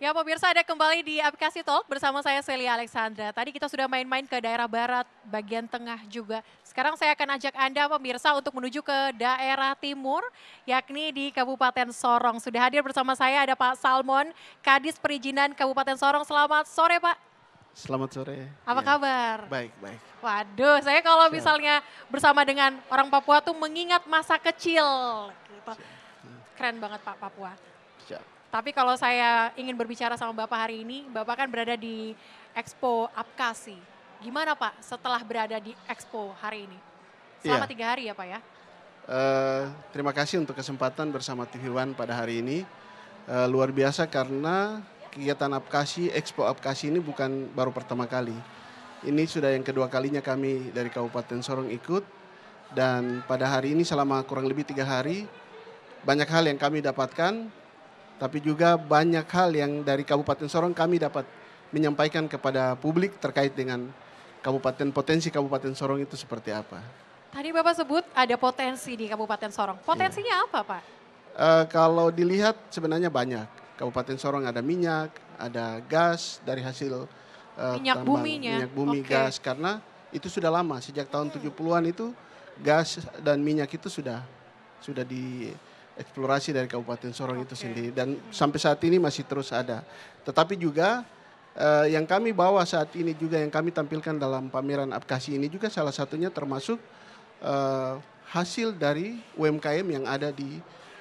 Ya pemirsa, ada kembali di Aplikasi Talk bersama saya Celia Alexandra. Tadi kita sudah main-main ke daerah barat, bagian tengah juga. Sekarang saya akan ajak Anda pemirsa untuk menuju ke daerah timur, yakni di Kabupaten Sorong. Sudah hadir bersama saya ada Pak Salmon, Kadis Perizinan Kabupaten Sorong. Selamat sore Pak. Selamat sore. Apa Ya, kabar? baik, baik. Waduh, saya kalau Siap, misalnya bersama dengan orang Papua tuh mengingat masa kecil. Gitu. Keren banget Pak Papua. siap. Tapi kalau saya ingin berbicara sama Bapak hari ini, Bapak kan berada di Expo Apkasi. Gimana Pak setelah berada di Expo hari ini? Selama 3 hari ya Pak ya? Terima kasih untuk kesempatan bersama TV One pada hari ini. Luar biasa karena kegiatan Apkasi, Expo Apkasi ini bukan baru pertama kali. Ini sudah yang kedua kalinya kami dari Kabupaten Sorong ikut. Dan pada hari ini selama kurang lebih 3 hari, banyak hal yang kami dapatkan. Tapi juga banyak hal yang dari Kabupaten Sorong kami dapat menyampaikan kepada publik terkait dengan potensi Kabupaten Sorong itu seperti apa. Tadi Bapak sebut ada potensi di Kabupaten Sorong. Potensinya apa Pak? Kalau dilihat sebenarnya banyak. Kabupaten Sorong ada minyak, ada gas dari hasil Minyak tambang, buminya. minyak bumi, Oke. gas. Karena itu sudah lama, sejak tahun 70-an itu gas dan minyak itu sudah dieksplorasi dari Kabupaten Sorong itu sendiri. Dan sampai saat ini masih terus ada. Tetapi juga yang kami bawa saat ini juga yang kami tampilkan dalam pameran Apkasi ini juga salah satunya termasuk hasil dari UMKM yang ada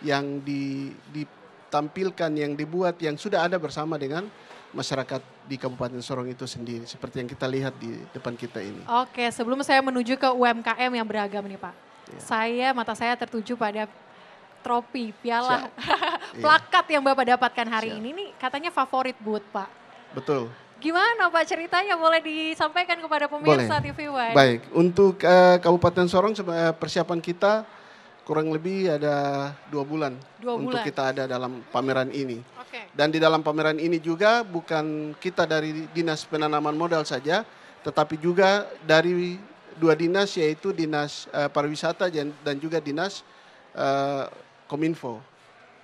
yang ditampilkan, yang dibuat, yang sudah ada bersama dengan masyarakat di Kabupaten Sorong itu sendiri. Seperti yang kita lihat di depan kita ini. Oke, sebelum saya menuju ke UMKM yang beragam nih Pak. Mata saya tertuju pada trofi, piala, plakat yang Bapak dapatkan hari ini nih katanya favorit booth Pak. Betul. Gimana Pak ceritanya, boleh disampaikan kepada pemirsa Boleh. TV One? Baik, untuk Kabupaten Sorong persiapan kita kurang lebih ada 2 bulan. 2 Untuk bulan. kita ada dalam pameran ini. Oke. Dan di dalam pameran ini juga bukan kita dari Dinas Penanaman Modal saja, tetapi juga dari 2 dinas, yaitu Dinas Pariwisata dan juga Dinas Kominfo.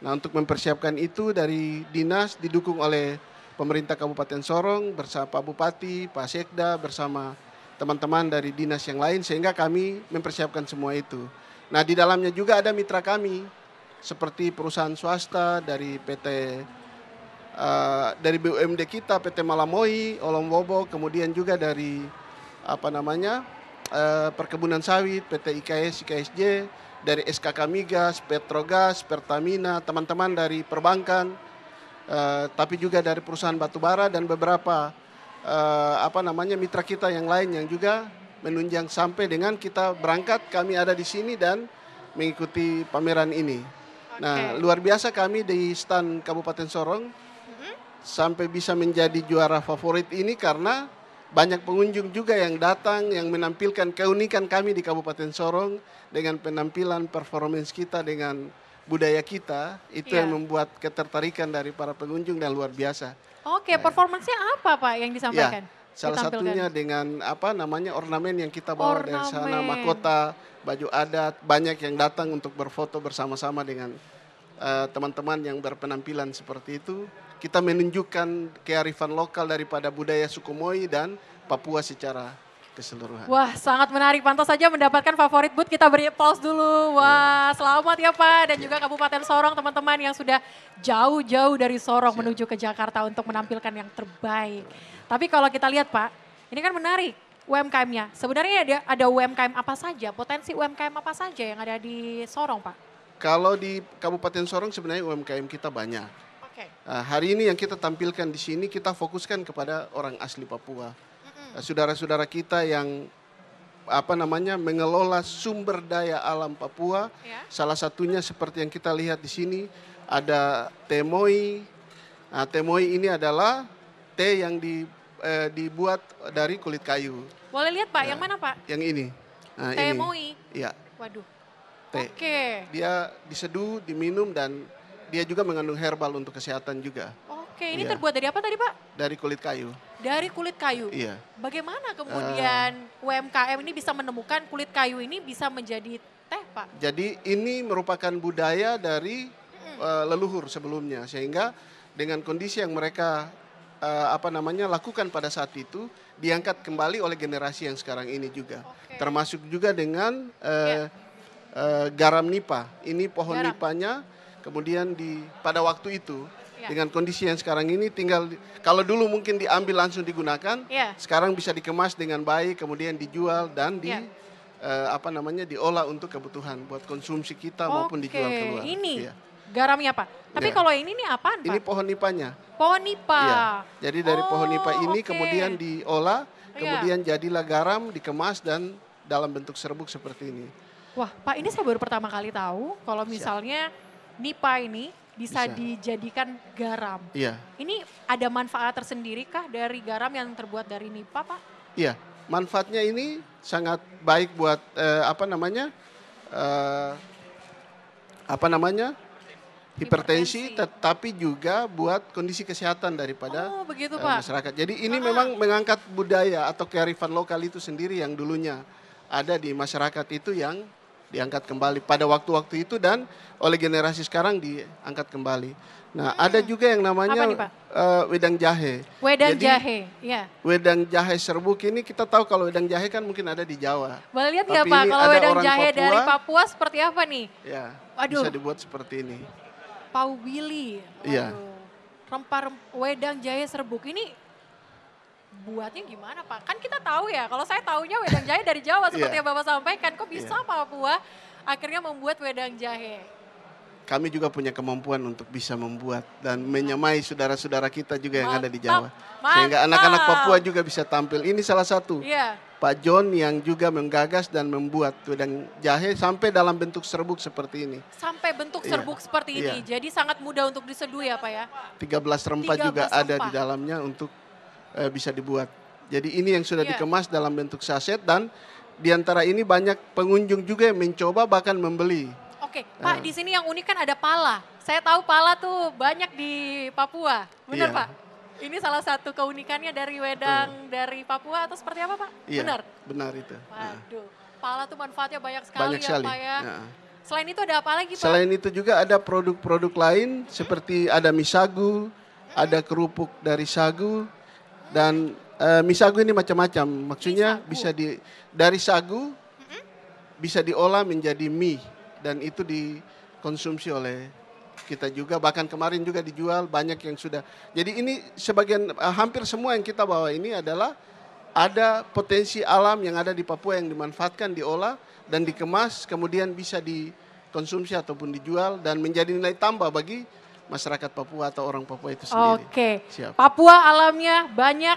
Nah, untuk mempersiapkan itu dari dinas didukung oleh pemerintah Kabupaten Sorong bersama Pak Bupati, Pak Sekda bersama teman-teman dari dinas yang lain, sehingga kami mempersiapkan semua itu. Nah, di dalamnya juga ada mitra kami seperti perusahaan swasta dari dari BUMD kita, PT Malamoi, Olom Wobo, kemudian juga dari perkebunan sawit, PT IKS, IKSJ, dari SKK Migas, Petrogas, Pertamina, teman-teman dari perbankan, tapi juga dari perusahaan batubara dan beberapa mitra kita yang lain yang juga menunjang sampai dengan kita berangkat, kami ada di sini dan mengikuti pameran ini. Nah, luar biasa kami di stand Kabupaten Sorong sampai bisa menjadi juara favorit ini karena banyak pengunjung juga yang datang yang menampilkan keunikan kami di Kabupaten Sorong dengan penampilan performance kita dengan budaya kita, itu yang membuat ketertarikan dari para pengunjung dan luar biasa. Oke, performance-nya apa Pak yang disampaikan? Salah satunya dengan ornamen yang kita bawa dari sana, mahkota, baju adat, banyak yang datang untuk berfoto bersama-sama dengan teman-teman yang berpenampilan seperti itu. Kita menunjukkan kearifan lokal daripada budaya suku Moi dan Papua secara keseluruhan. Wah, sangat menarik. Pantas saja mendapatkan favorit booth. Kita beri aplaus dulu. Wah, selamat ya Pak. Dan juga Kabupaten Sorong, teman-teman yang sudah jauh-jauh dari Sorong menuju ke Jakarta untuk menampilkan yang terbaik. Tapi kalau kita lihat Pak, ini kan menarik UMKM-nya. Sebenarnya ada UMKM apa saja, potensi UMKM apa saja yang ada di Sorong Pak? Kalau di Kabupaten Sorong sebenarnya UMKM kita banyak. Hari ini yang kita tampilkan di sini kita fokuskan kepada orang asli Papua. Saudara-saudara kita yang mengelola sumber daya alam Papua. Salah satunya seperti yang kita lihat di sini ada teh moi. Nah, teh moi ini adalah teh yang dibuat dari kulit kayu. Boleh lihat Pak, yang mana Pak? Yang ini. Nah, teh ini. moi. Iya. Waduh. Teh. Dia diseduh, diminum dan dia juga mengandung herbal untuk kesehatan juga. Oke, ini terbuat dari apa tadi Pak? Dari kulit kayu. Dari kulit kayu? Iya. Bagaimana kemudian UMKM ini bisa menemukan kulit kayu ini bisa menjadi teh Pak? Jadi ini merupakan budaya dari leluhur sebelumnya. Sehingga dengan kondisi yang mereka lakukan pada saat itu diangkat kembali oleh generasi yang sekarang ini juga. Oke. Termasuk juga dengan garam nipa. Ini pohon nipanya kemudian pada waktu itu dengan kondisi yang sekarang ini tinggal kalau dulu mungkin diambil langsung digunakan, sekarang bisa dikemas dengan baik kemudian dijual dan diolah untuk kebutuhan buat konsumsi kita maupun dijual keluar. Ini garamnya Pak. Tapi kalau ini apaan Pak? Ini pohon nipanya. Pohon nipa. Iya. Jadi dari pohon nipa ini kemudian diolah, kemudian jadilah garam, dikemas dan dalam bentuk serbuk seperti ini. Wah Pak, ini saya baru pertama kali tahu kalau misalnya nipa ini bisa dijadikan garam. Iya. Ini ada manfaat tersendiri kah dari garam yang terbuat dari nipa Pak? Iya, manfaatnya ini sangat baik buat hipertensi, tetapi juga buat kondisi kesehatan daripada masyarakat. Jadi ini memang mengangkat budaya atau kearifan lokal itu sendiri yang dulunya ada di masyarakat itu yang diangkat kembali pada waktu-waktu itu dan oleh generasi sekarang diangkat kembali. Nah, ada juga yang namanya wedang jahe. Wedang jahe, ya. Wedang jahe serbuk ini kita tahu kalau wedang jahe kan mungkin ada di Jawa. Boleh lihat nggak Pak, kalau wedang jahe dari Papua seperti apa nih? Ya, bisa dibuat seperti ini. Pau Billy. Iya. Rempah-rempah wedang jahe serbuk ini buatnya gimana Pak? Kan kita tahu ya, kalau saya taunya wedang jahe dari Jawa seperti yang Bapak sampaikan. Kok bisa Papua akhirnya membuat wedang jahe? Kami juga punya kemampuan untuk bisa membuat dan menyamai saudara-saudara kita juga yang ada di Jawa. Sehingga anak-anak Papua juga bisa tampil. Ini salah satu. Pak John yang juga menggagas dan membuat wedang jahe sampai dalam bentuk serbuk seperti ini. Sampai bentuk serbuk seperti ini. Jadi sangat mudah untuk diseduh ya Pak ya? 13 rempah juga ada di dalamnya untuk bisa dibuat. Jadi ini yang sudah dikemas dalam bentuk saset dan diantara ini banyak pengunjung juga yang mencoba bahkan membeli. Oke, Pak di sini yang unik kan ada pala. Saya tahu pala tuh banyak di Papua, benar Pak? Ini salah satu keunikannya dari wedang dari Papua atau seperti apa Pak? Iya, benar itu. Waduh, pala tuh manfaatnya banyak sekali ya Pak ya. Selain itu ada apa lagi Pak? Selain itu juga ada produk-produk lain seperti ada mie sagu, ada kerupuk dari sagu. Dan mie sagu ini macam-macam, maksudnya bisa dari sagu bisa diolah menjadi mie dan itu dikonsumsi oleh kita juga. Bahkan kemarin juga dijual banyak yang sudah. Jadi ini sebagian hampir semua yang kita bawa ini adalah ada potensi alam yang ada di Papua yang dimanfaatkan, diolah dan dikemas kemudian bisa dikonsumsi ataupun dijual dan menjadi nilai tambah bagi masyarakat Papua atau orang Papua itu sendiri. Oke, Papua alamnya banyak,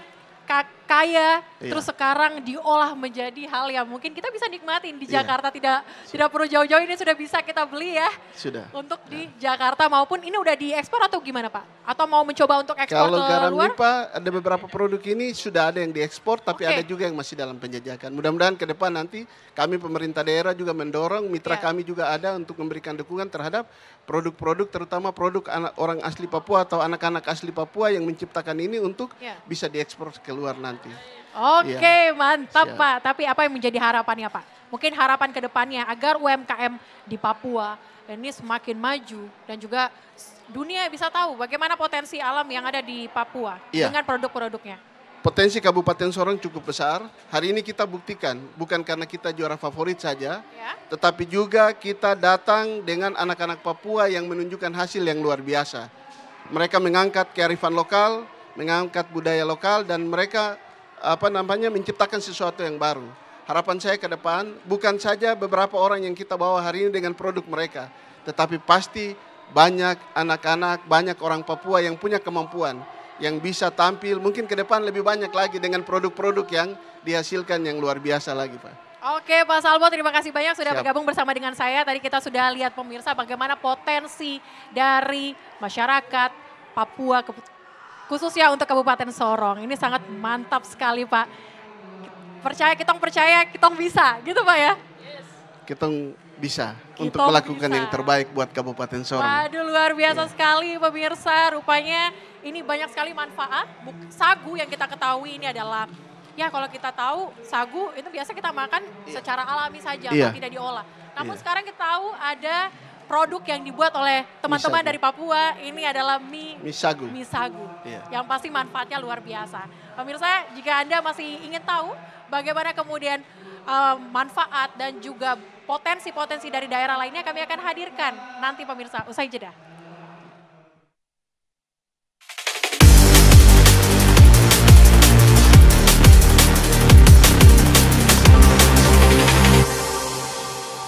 kaya, terus sekarang diolah menjadi hal yang mungkin kita bisa nikmatin di Jakarta, tidak perlu jauh-jauh, ini sudah bisa kita beli ya. Sudah. Untuk di Jakarta maupun ini udah diekspor atau gimana Pak? Atau mau mencoba untuk ekspor ke luar? Kalau garam nipa ada beberapa produk ini sudah ada yang diekspor tapi ada juga yang masih dalam penjajakan. Mudah-mudahan ke depan nanti kami pemerintah daerah juga mendorong, mitra kami juga ada untuk memberikan dukungan terhadap produk-produk terutama produk orang asli Papua atau anak-anak asli Papua yang menciptakan ini untuk bisa diekspor keluar nanti. Oke, mantap Pak. Tapi apa yang menjadi harapannya Pak? Mungkin harapan ke depannya agar UMKM di Papua ini semakin maju dan juga dunia bisa tahu bagaimana potensi alam yang ada di Papua dengan produk-produknya. Potensi Kabupaten Sorong cukup besar. Hari ini kita buktikan, bukan karena kita juara favorit saja, tetapi juga kita datang dengan anak-anak Papua yang menunjukkan hasil yang luar biasa. Mereka mengangkat kearifan lokal, mengangkat budaya lokal, dan mereka menciptakan sesuatu yang baru. Harapan saya ke depan, bukan saja beberapa orang yang kita bawa hari ini dengan produk mereka, tetapi pasti banyak anak-anak, banyak orang Papua yang punya kemampuan, yang bisa tampil mungkin ke depan lebih banyak lagi dengan produk-produk yang dihasilkan yang luar biasa lagi Pak. Oke Pak Salmo, terima kasih banyak sudah bergabung bersama dengan saya. Tadi kita sudah lihat pemirsa bagaimana potensi dari masyarakat Papua, khususnya untuk Kabupaten Sorong. Ini sangat mantap sekali Pak. Percaya, kita bisa gitu Pak ya? Kita bisa untuk melakukan yang terbaik buat Kabupaten Sorong. Waduh, luar biasa sekali pemirsa, rupanya ini banyak sekali manfaat. Sagu yang kita ketahui ini adalah, ya kalau kita tahu sagu itu biasa kita makan secara alami saja, tidak diolah. Namun sekarang kita tahu ada produk yang dibuat oleh teman-teman Mie dari Papua. Ini adalah mie Sagu. mie sagu. Iya. Yang pasti manfaatnya luar biasa. Pemirsa, jika Anda masih ingin tahu bagaimana kemudian manfaat dan juga potensi-potensi dari daerah lainnya, kami akan hadirkan nanti pemirsa usai jeda.